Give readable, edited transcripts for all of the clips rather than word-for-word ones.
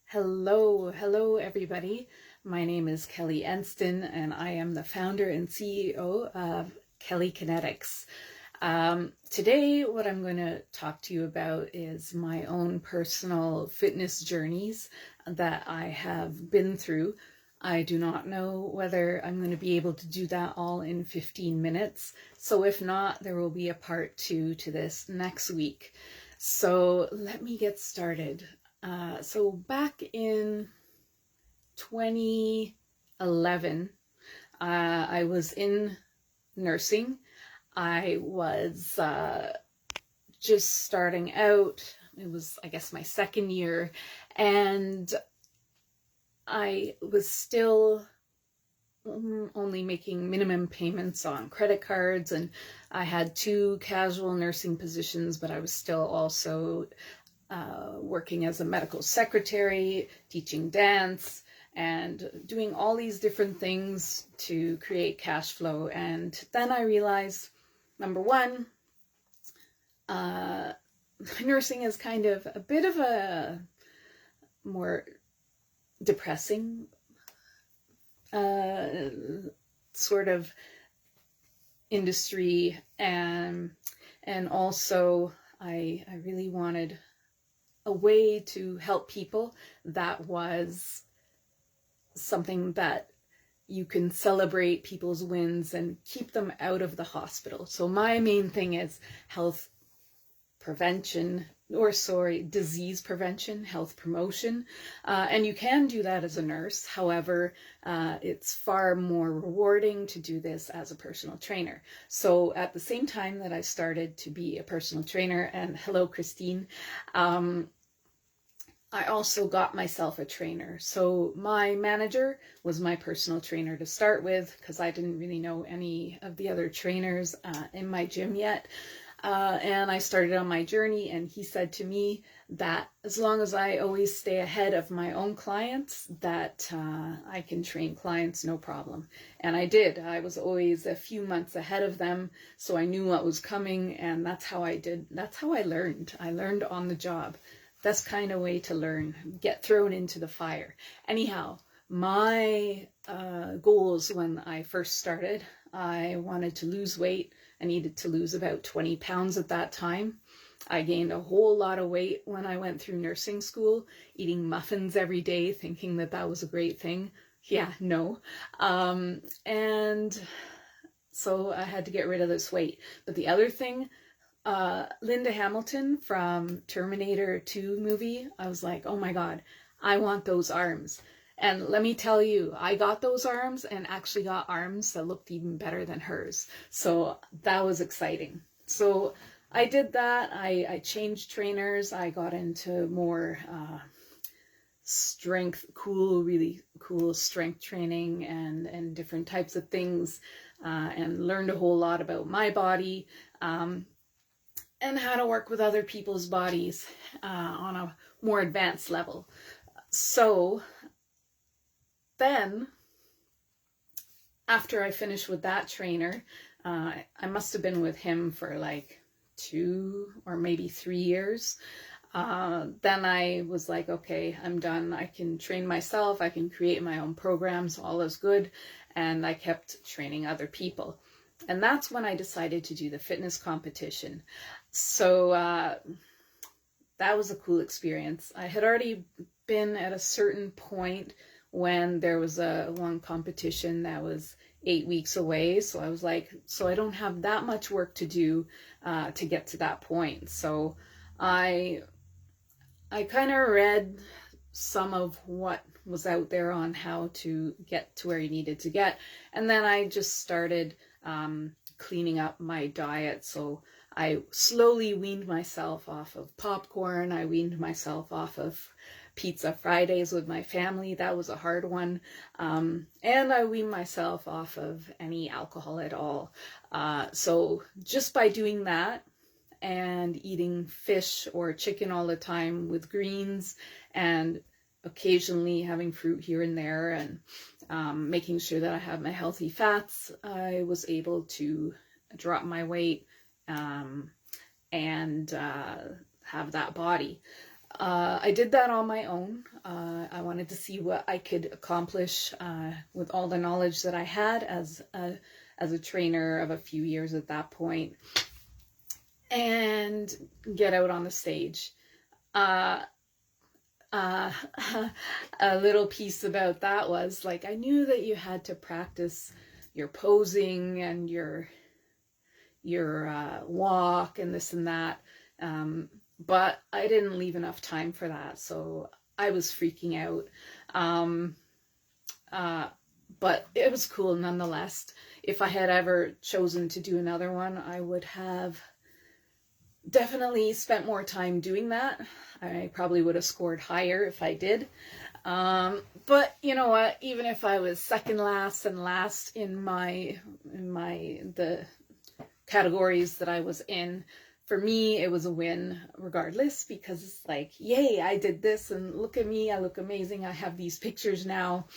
Hello everybody. My name is Kelly Enston and I am the founder and CEO of Kelly Kinetics. Today, what I'm going to talk to you about is my own personal fitness journeys that I have been through. I do not know whether I'm going to be able to do that all in 15 minutes. So if not, there will be a part 2 to this next week. So let me get started. So back in 2011, I was in nursing. I was just starting out. It was, I guess, my second year, and I was still only making minimum payments on credit cards, and I had 2 casual nursing positions, but I was still also working as a medical secretary, teaching dance, and doing all these different things to create cash flow. And then I realized, number one, nursing is kind of a bit of a more depressing sort of industry, and also I really wanted a way to help people that was something that you can celebrate people's wins and keep them out of the hospital. So my main thing is health prevention, disease prevention, health promotion. And you can do that as a nurse. However, it's far more rewarding to do this as a personal trainer. So at the same time that I started to be a personal trainer, and hello, Christine, I also got myself a trainer. So my manager was my personal trainer to start with, because I didn't really know any of the other trainers in my gym yet. And I started on my journey, and he said to me that as long as I always stay ahead of my own clients, that I can train clients no problem. And I did. I was always a few months ahead of them, so I knew what was coming, and that's how I learned. I learned on the job. Best kind of way to learn, get thrown into the fire. Anyhow, my goals when I first started, I wanted to lose weight. I needed to lose about 20 pounds at that time. I gained a whole lot of weight when I went through nursing school, eating muffins every day, thinking that that was a great thing. Yeah, no. And so I had to get rid of this weight. But the other thing, Linda Hamilton from Terminator 2 movie, I was like, oh my God, I want those arms. And let me tell you, I got those arms and actually got arms that looked even better than hers. So that was exciting. So I did that. I changed trainers. I got into more really cool strength training and different types of things, and learned a whole lot about my body. And how to work with other people's bodies on a more advanced level. So then, after I finished with that trainer, I must have been with him for like 2 or maybe 3 years. Then I was like, okay, I'm done. I can train myself. I can create my own programs. All is good. And I kept training other people. And that's when I decided to do the fitness competition. So that was a cool experience. I had already been at a certain point when there was one competition that was 8 weeks away. So I was like, so I don't have that much work to do to get to that point. So I kind of read some of what was out there on how to get to where you needed to get. And then I just started cleaning up my diet. So I slowly weaned myself off of popcorn. I weaned myself off of pizza Fridays with my family. That was a hard one. And I weaned myself off of any alcohol at all. So just by doing that and eating fish or chicken all the time with greens, and occasionally having fruit here and there, and making sure that I have my healthy fats, I was able to drop my weight and have that body. I did that on my own. I wanted to see what I could accomplish with all the knowledge that I had as a trainer of a few years at that point, and get out on the stage. Uh, uh, a little piece about that was like, I knew that you had to practice your posing and your walk and this and that, but I didn't leave enough time for that, so I was freaking out. But it was cool nonetheless. If I had ever chosen to do another one, I would have definitely spent more time doing that. I probably would have scored higher if I did. But you know what? Even if I was second last and last in the categories that I was in, for me it was a win regardless, because it's like, yay, I did this and look at me, I look amazing, I have these pictures now.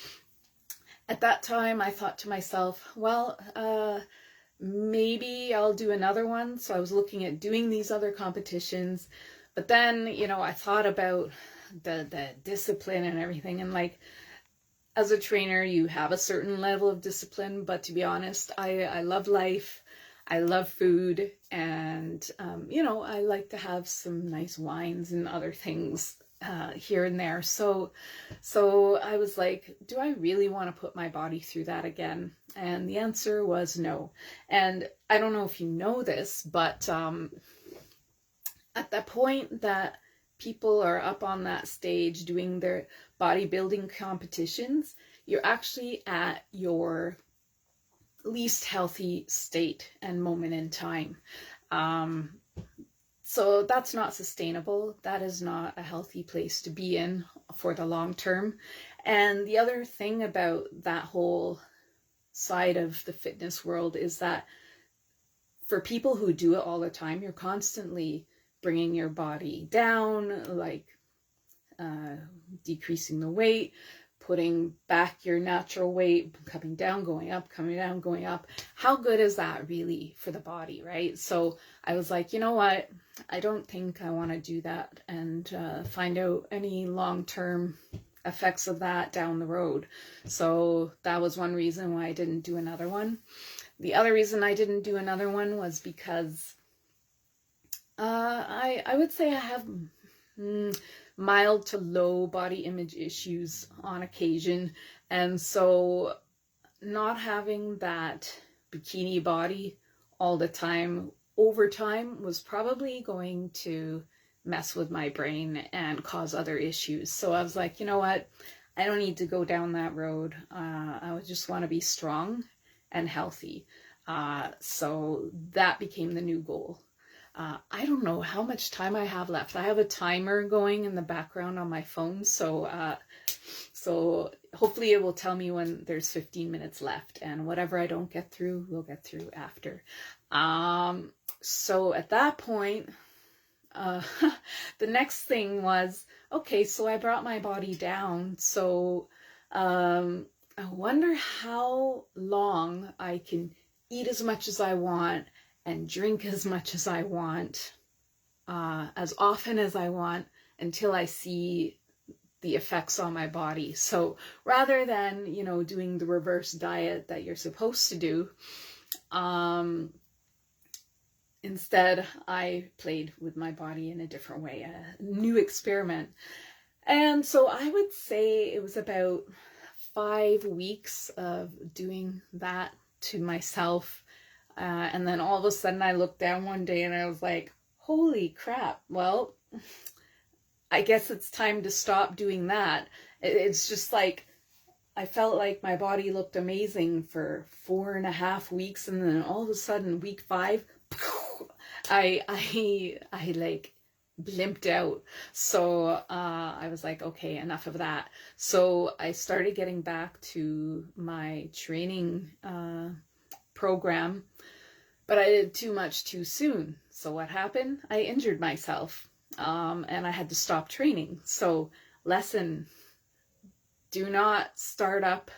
At that time I thought to myself, well, maybe I'll do another one. So I was looking at doing these other competitions, but then, you know, I thought about the discipline and everything, and like, as a trainer you have a certain level of discipline, but to be honest, I love life, I love food, and you know, I like to have some nice wines and other things here and there. So I was like, do I really want to put my body through that again? And the answer was no. And I don't know if you know this, but at the point that people are up on that stage doing their bodybuilding competitions, you're actually at your least healthy state and moment in time. So that's not sustainable. That is not a healthy place to be in for the long term. And the other thing about that whole side of the fitness world is that for people who do it all the time, you're constantly bringing your body down, like decreasing the weight, putting back your natural weight, coming down, going up, coming down, going up. How good is that really for the body, right? So I was like, you know what? I don't think I want to do that and find out any long-term effects of that down the road. So that was one reason why I didn't do another one. The other reason I didn't do another one was because I would say I have mild to low body image issues on occasion, and so not having that bikini body all the time over time was probably going to mess with my brain and cause other issues. So I was like, you know what, I don't need to go down that road. I would just want to be strong and healthy. So that became the new goal. I don't know how much time I have left. I have a timer going in the background on my phone, so hopefully it will tell me when there's 15 minutes left, and whatever I don't get through, we'll get through after. So at that point, the next thing was, okay, so I brought my body down, so I wonder how long I can eat as much as I want and drink as much as I want, as often as I want, until I see the effects on my body. So rather than, you know, doing the reverse diet that you're supposed to do, instead I played with my body in a different way, a new experiment. And so I would say it was about 5 weeks of doing that to myself. And then all of a sudden I looked down one day and I was like, holy crap, well, I guess it's time to stop doing that. It's just like, I felt like my body looked amazing for 4.5 weeks, and then all of a sudden, week 5, I like blimped out. So I was like, okay, enough of that. So I started getting back to my training program, but I did too much too soon. So what happened? I injured myself, and I had to stop training. So lesson, do not start up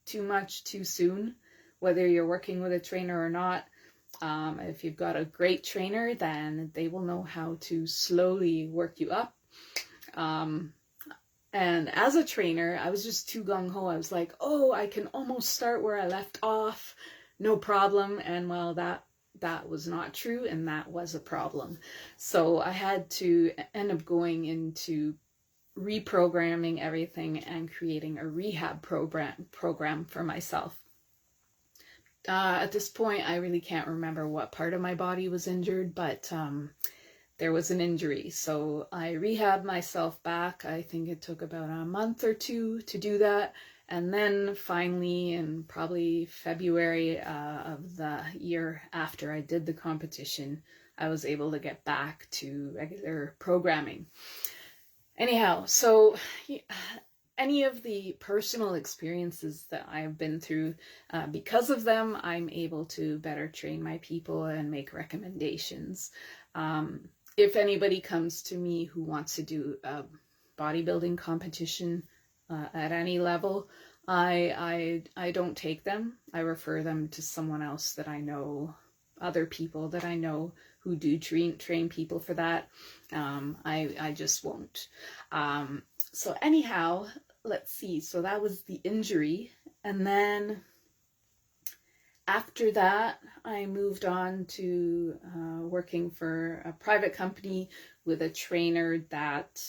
too much too soon, whether you're working with a trainer or not. If you've got a great trainer, then they will know how to slowly work you up. And as a trainer, I was just too gung-ho. I was like, oh, I can almost start where I left off, no problem. And well, that was not true, and that was a problem. So I had to end up going into reprogramming everything and creating a rehab program for myself. At this point, I really can't remember what part of my body was injured, but there was an injury. So I rehabbed myself back. I think it took about a month or two to do that. And then finally, in probably February of the year after I did the competition, I was able to get back to regular programming. Anyhow, so any of the personal experiences that I've been through, because of them, I'm able to better train my people and make recommendations. If anybody comes to me who wants to do a bodybuilding competition at any level, I don't take them. I refer them to someone else that I know, other people that I know who do train people for that. I just won't. So anyhow, let's see. So that was the injury. And then after that, I moved on to working for a private company with a trainer that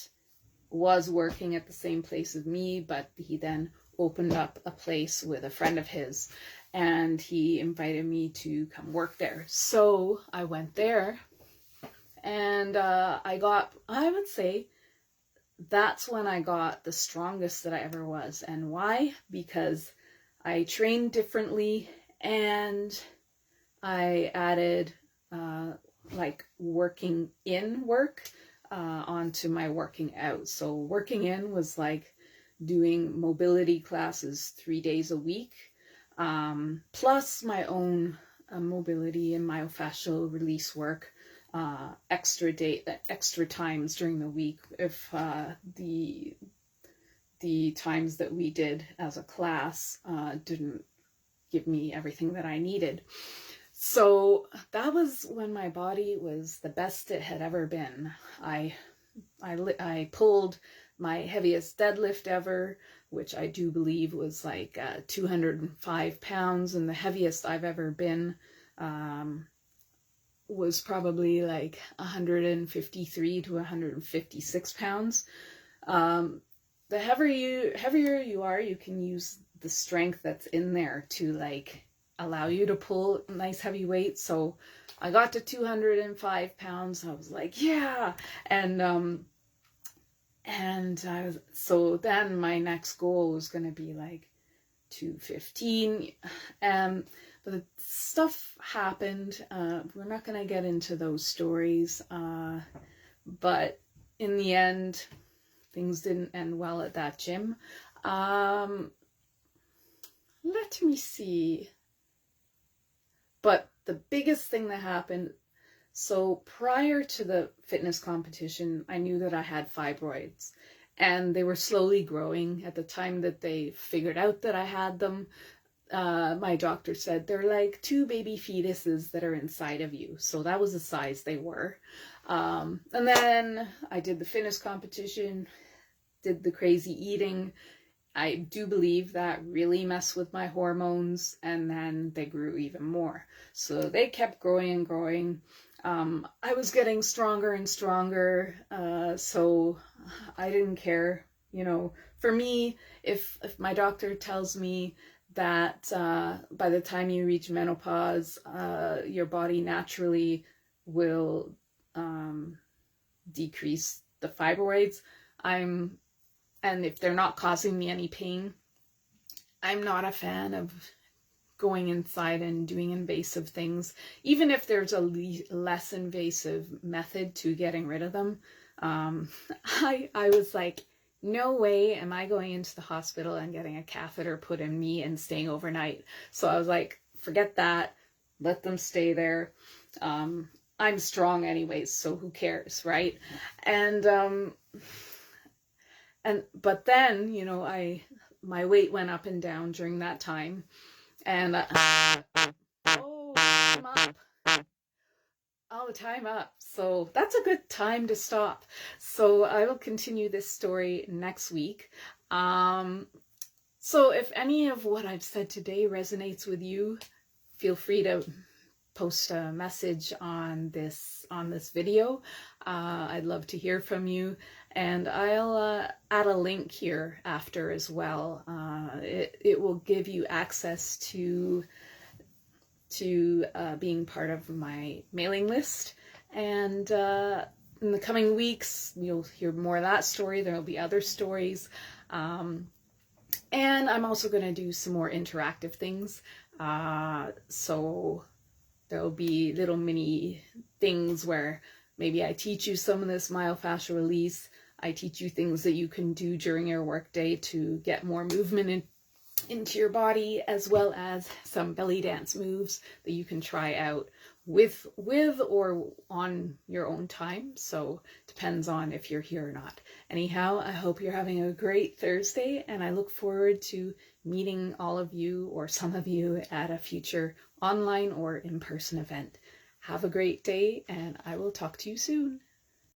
was working at the same place as me, but he then opened up a place with a friend of his, and he invited me to come work there. So I went there, and I would say that's when I got the strongest that I ever was. And why? Because I trained differently, and I added like working in work onto my working out. So working in was like doing mobility classes 3 days a week, plus my own mobility and myofascial release work extra times during the week if the times that we did as a class didn't give me everything that I needed. So that was when my body was the best it had ever been. I pulled my heaviest deadlift ever, which I do believe was like 205 pounds, and the heaviest I've ever been was probably like 153 to 156 pounds. The heavier you are, you can use the strength that's in there to like allow you to pull nice heavy weights. So I got to 205 pounds. I was like, yeah. And so then my next goal was going to be like 215. But stuff happened. We're not going to get into those stories. But in the end, things didn't end well at that gym. Let me see. But the biggest thing that happened, so prior to the fitness competition, I knew that I had fibroids, and they were slowly growing. At the time that they figured out that I had them, my doctor said they're like 2 baby fetuses that are inside of you. So that was the size they were. And then I did the fitness competition, did the crazy eating. I do believe that really messed with my hormones, and then they grew even more. So they kept growing and growing. I was getting stronger and stronger, so I didn't care. You know, for me, if my doctor tells me that by the time you reach menopause, your body naturally will decrease the fibroids, and if they're not causing me any pain, I'm not a fan of going inside and doing invasive things, even if there's a less invasive method to getting rid of them. I was like, no way am I going into the hospital and getting a catheter put in me and staying overnight. So I was like, forget that. Let them stay there. I'm strong anyways, so who cares, right? But then, you know, my weight went up and down during that time, and come up. all the time up. So that's a good time to stop. So I will continue this story next week. So if any of what I've said today resonates with you, feel free to post a message on this video. I'd love to hear from you, and I'll add a link here after as well. It will give you access to being part of my mailing list, and in the coming weeks you'll hear more of that story. There'll be other stories, and I'm also going to do some more interactive things, so there'll be little mini things where maybe I teach you some of this myofascial release. I teach you things that you can do during your workday to get more movement into your body, as well as some belly dance moves that you can try out with or on your own time. So depends on if you're here or not. Anyhow, I hope you're having a great Thursday, and I look forward to meeting all of you or some of you at a future online or in-person event. Have a great day, and I will talk to you soon.